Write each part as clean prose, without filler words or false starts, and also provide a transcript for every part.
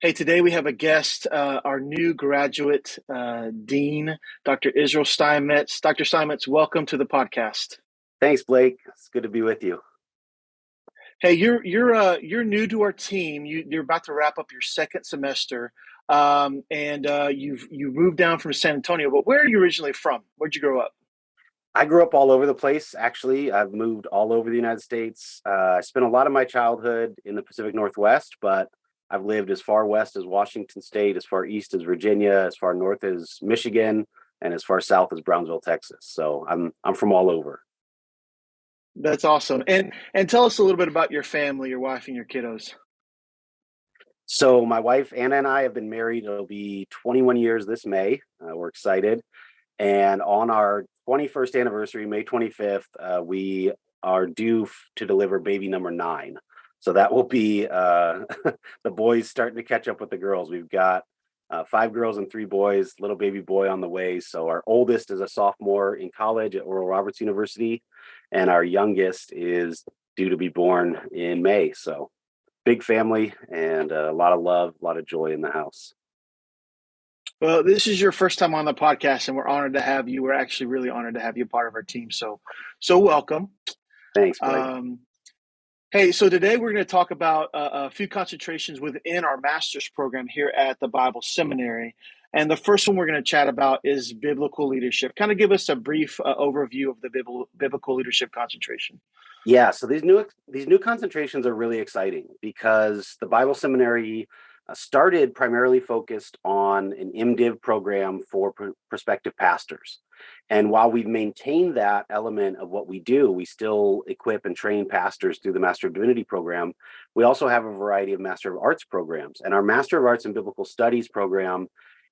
Hey, today we have a guest, our new graduate dean, Dr. Israel Steinmetz. Dr. Steinmetz, welcome to the podcast. Thanks, Blake. It's good to be with you. Hey, you're new to our team. You're about to wrap up your second semester, and you moved down from San Antonio. But where are you originally from? Where'd you grow up? I grew up all over the place, actually. I've moved all over the United States. I spent a lot of my childhood in the Pacific Northwest, but I've lived as far west as Washington State, as far east as Virginia, as far north as Michigan, and as far south as Brownsville, Texas. So I'm from all over. That's awesome. And tell us a little bit about your family, your wife, and your kiddos. So my wife Anna and I have been married. It'll be 21 years this May. We're excited. And on our 21st anniversary, May 25th, we are due to deliver baby number 9. So that will be the boys starting to catch up with the girls. We've got 5 girls and 3 boys, little baby boy on the way. So our oldest is a sophomore in college at Oral Roberts University, and our youngest is due to be born in May. So big family and a lot of love, a lot of joy in the house. Well, this is your first time on the podcast, and we're honored to have you. We're actually really honored to have you part of our team. So welcome. Thanks, Blake. Um, Hey, so today we're going to talk about a few concentrations within our master's program here at the Bible Seminary. And the first one we're going to chat about is biblical leadership. Kind of give us a brief overview of the biblical leadership concentration. Yeah, so these new concentrations are really exciting because the Bible Seminary started primarily focused on an MDiv program for prospective pastors. And while we've maintained that element of what we do, we still equip and train pastors through the Master of Divinity program. We also have a variety of Master of Arts programs. And our Master of Arts in Biblical Studies program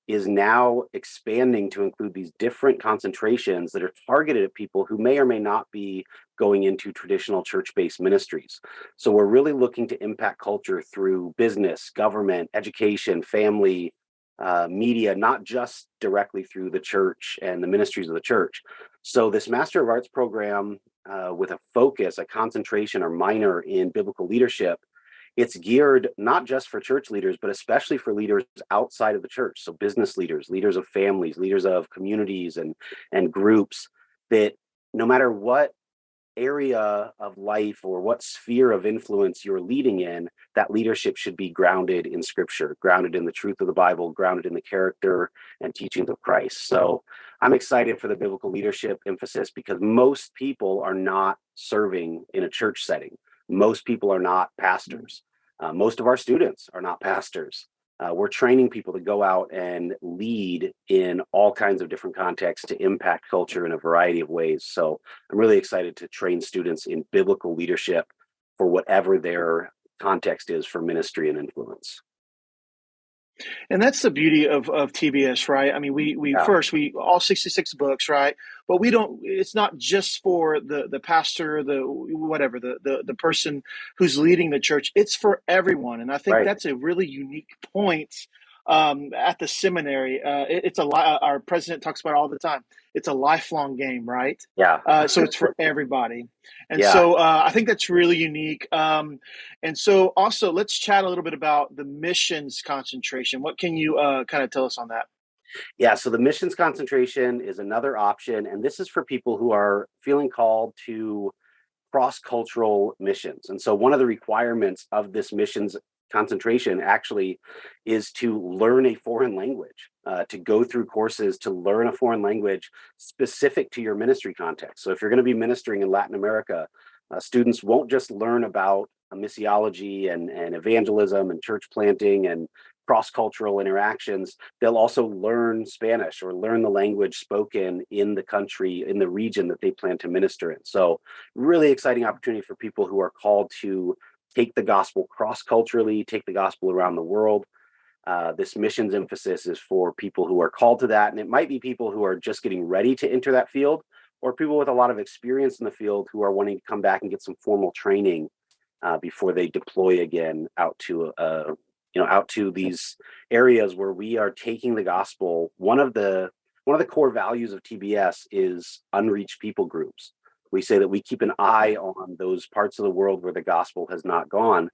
is now expanding to include these different concentrations that are targeted at people who may or may not be going into traditional church-based ministries. So we're really looking to impact culture through business, government, education, family, media, not just directly through the church and the ministries of the church. So this Master of Arts program with a focus, a concentration or minor in biblical leadership, it's geared not just for church leaders, but especially for leaders outside of the church. So business leaders, leaders of families, leaders of communities and groups, that no matter what area of life or what sphere of influence you're leading in, that leadership should be grounded in scripture, grounded in the truth of the Bible, grounded in the character and teachings of Christ. So I'm excited for the biblical leadership emphasis because most people are not serving in a church setting. Most people are not pastors. Most of our students are not pastors. We're training people to go out and lead in all kinds of different contexts to impact culture in a variety of ways. So I'm really excited to train students in biblical leadership for whatever their context is for ministry and influence. And that's the beauty of TBS, right? I mean, Yeah, we all 66 books, right? But we don't, it's not just for the pastor, the whatever, the person who's leading the church. It's for everyone. And I think right. that's a really unique point at the seminary. Our president talks about it all the time. It's a lifelong game, right? Yeah, So it's for everybody. And yeah. so I think that's really unique. And so also let's chat a little bit about the missions concentration. What can you kind of tell us on that? Yeah, so the missions concentration is another option. And this is for people who are feeling called to cross-cultural missions. And so one of the requirements of this missions concentration actually is to learn a foreign language, to go through courses to learn a foreign language specific to your ministry context. So if you're going to be ministering in Latin America, students won't just learn about missiology and evangelism and church planting and cross-cultural interactions. They'll also learn Spanish or learn the language spoken in the country, in the region that they plan to minister in. So really exciting opportunity for people who are called to take the gospel cross-culturally, take the gospel around the world. This missions emphasis is for people who are called to that. And it might be people who are just getting ready to enter that field, or people with a lot of experience in the field who are wanting to come back and get some formal training before they deploy again out to out to these areas where we are taking the gospel. One of the core values of TBS is unreached people groups. We say that we keep an eye on those parts of the world where the gospel has not gone,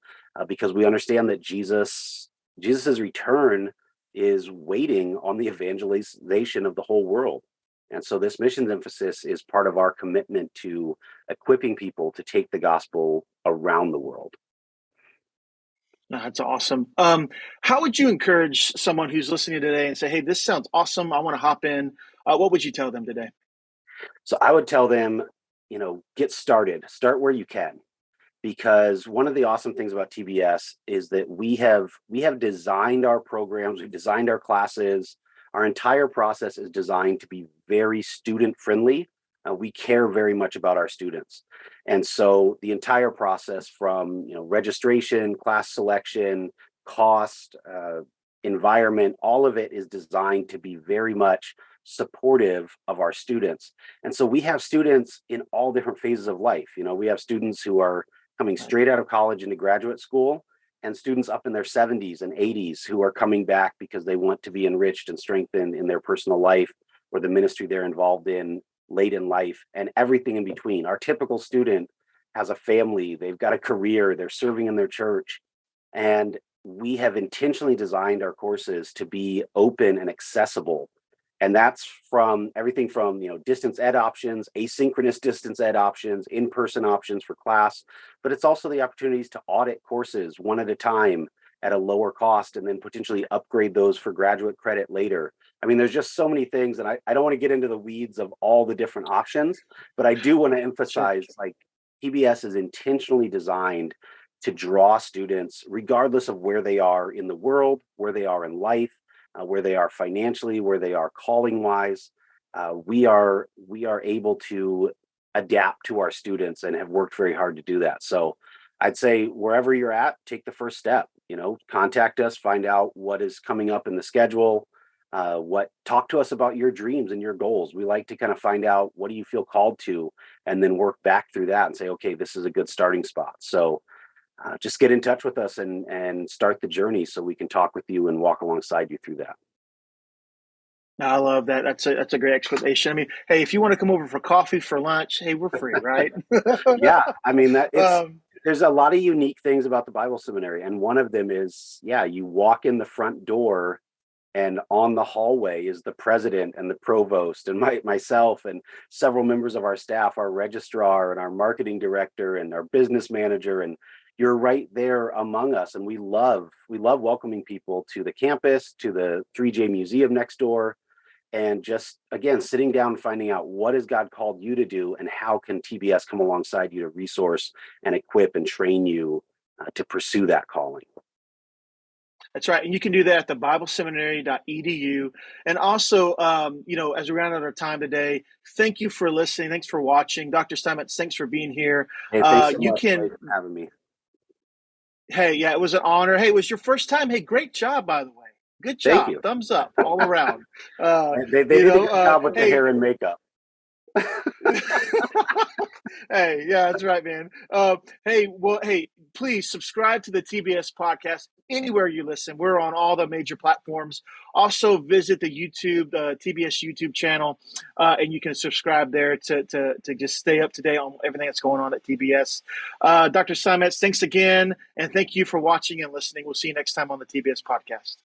because we understand that Jesus Jesus' return is waiting on the evangelization of the whole world. And so this missions emphasis is part of our commitment to equipping people to take the gospel around the world. That's awesome. How would you encourage someone who's listening today and say, hey, this sounds awesome, I want to hop in? What would you tell them today? So I would tell them, get started, start where you can. Because one of the awesome things about TBS is that we have designed our programs, we've designed our classes. Our entire process is designed to be very student friendly. We care very much about our students, and so the entire process from registration, class selection, cost, environment, all of it is designed to be very much supportive of our students. And so we have students in all different phases of life. We have students who are coming straight out of college into graduate school, and students up in their 70s and 80s who are coming back because they want to be enriched and strengthened in their personal life or the ministry they're involved in late in life, and everything in between. Our typical student has a family, they've got a career, they're serving in their church, and we have intentionally designed our courses to be open and accessible. And that's from everything from distance ed options, asynchronous distance ed options, in-person options for class, but it's also the opportunities to audit courses one at a time at a lower cost, and then potentially upgrade those for graduate credit later. I mean, there's just so many things, and I don't want to get into the weeds of all the different options, but I do want to emphasize, like, PBS is intentionally designed to draw students regardless of where they are in the world, where they are in life, where they are financially, where they are calling wise. We are able to adapt to our students and have worked very hard to do that. So I'd say wherever you're at, take the first step. Contact us, find out what is coming up in the schedule. Talk to us about your dreams and your goals. We like to kind of find out, what do you feel called to, and then work back through that and say, okay, this is a good starting spot. So just get in touch with us and start the journey so we can talk with you and walk alongside you through that. I love that. That's a great explanation. I mean, hey, if you want to come over for coffee, for lunch, hey, we're free, right? Yeah, I mean, um, there's a lot of unique things about the Bible Seminary, and one of them is, you walk in the front door, and on the hallway is the president and the provost and myself and several members of our staff, our registrar and our marketing director and our business manager, and you're right there among us. And we love welcoming people to the campus, to the 3J Museum next door, and just, again, sitting down and finding out, what has God called you to do, and how can TBS come alongside you to resource and equip and train you to pursue that calling. That's right. And you can do that at TheBibleSeminary.edu. And also, as we round out our time today, thank you for listening. Thanks for watching. Dr. Steinmetz, thanks for being here. Hey, thanks so You much can, for having me. hey, yeah, it was an honor. Hey, it was your first time. Hey, great job, by the way. Good Thank job. you. Thumbs up all around. They did a good job with the Hey, hair and makeup. hey, yeah, that's right, man. Hey, please subscribe to the TBS podcast anywhere you listen. We're on all the major platforms. Also, visit the TBS YouTube channel, and you can subscribe there to just stay up to date on everything that's going on at TBS. Dr. Steinmetz, thanks again, and thank you for watching and listening. We'll see you next time on the TBS podcast.